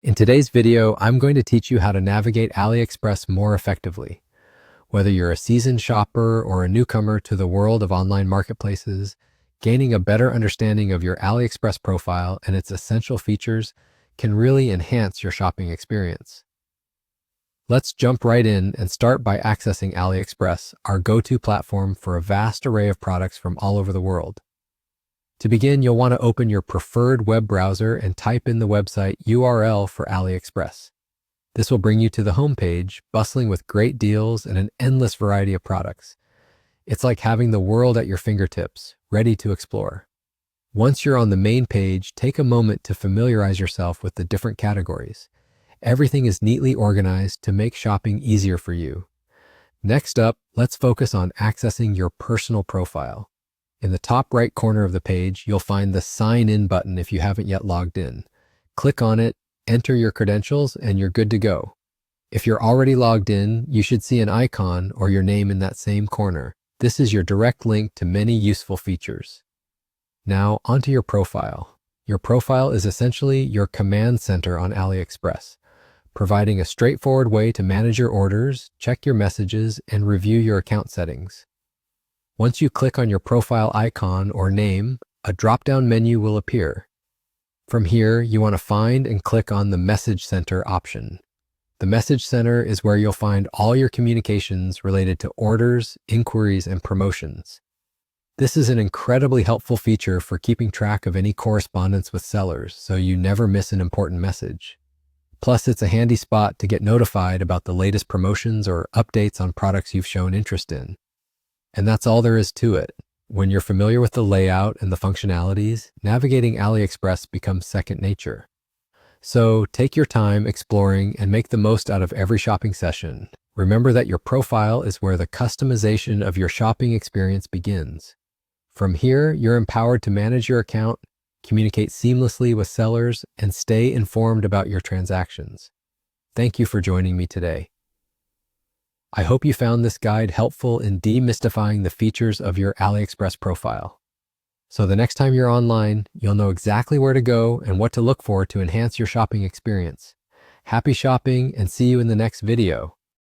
In today's video, I'm going to teach you how to navigate AliExpress more effectively. Whether you're a seasoned shopper or a newcomer to the world of online marketplaces, gaining a better understanding of your AliExpress profile and its essential features can really enhance your shopping experience. Let's jump right in and start by accessing AliExpress, our go-to platform for a vast array of products from all over the world. To begin, you'll want to open your preferred web browser and type in the website URL for AliExpress. This will bring you to the homepage, bustling with great deals and an endless variety of products. It's like having the world at your fingertips, ready to explore. Once you're on the main page, take a moment to familiarize yourself with the different categories. Everything is neatly organized to make shopping easier for you. Next up, let's focus on accessing your personal profile. In the top right corner of the page, you'll find the Sign In button if you haven't yet logged in. Click on it, enter your credentials, and you're good to go. If you're already logged in, you should see an icon or your name in that same corner. This is your direct link to many useful features. Now, onto your profile. Your profile is essentially your command center on AliExpress, providing a straightforward way to manage your orders, check your messages, and review your account settings. Once you click on your profile icon or name, a drop-down menu will appear. From here, you want to find and click on the Message Center option. The Message Center is where you'll find all your communications related to orders, inquiries, and promotions. This is an incredibly helpful feature for keeping track of any correspondence with sellers, so you never miss an important message. Plus, it's a handy spot to get notified about the latest promotions or updates on products you've shown interest in. And that's all there is to it. When you're familiar with the layout and the functionalities, navigating AliExpress becomes second nature. So take your time exploring and make the most out of every shopping session. Remember that your profile is where the customization of your shopping experience begins. From here, you're empowered to manage your account, communicate seamlessly with sellers, and stay informed about your transactions. Thank you for joining me today. I hope you found this guide helpful in demystifying the features of your AliExpress profile. So the next time you're online, you'll know exactly where to go and what to look for to enhance your shopping experience. Happy shopping and see you in the next video.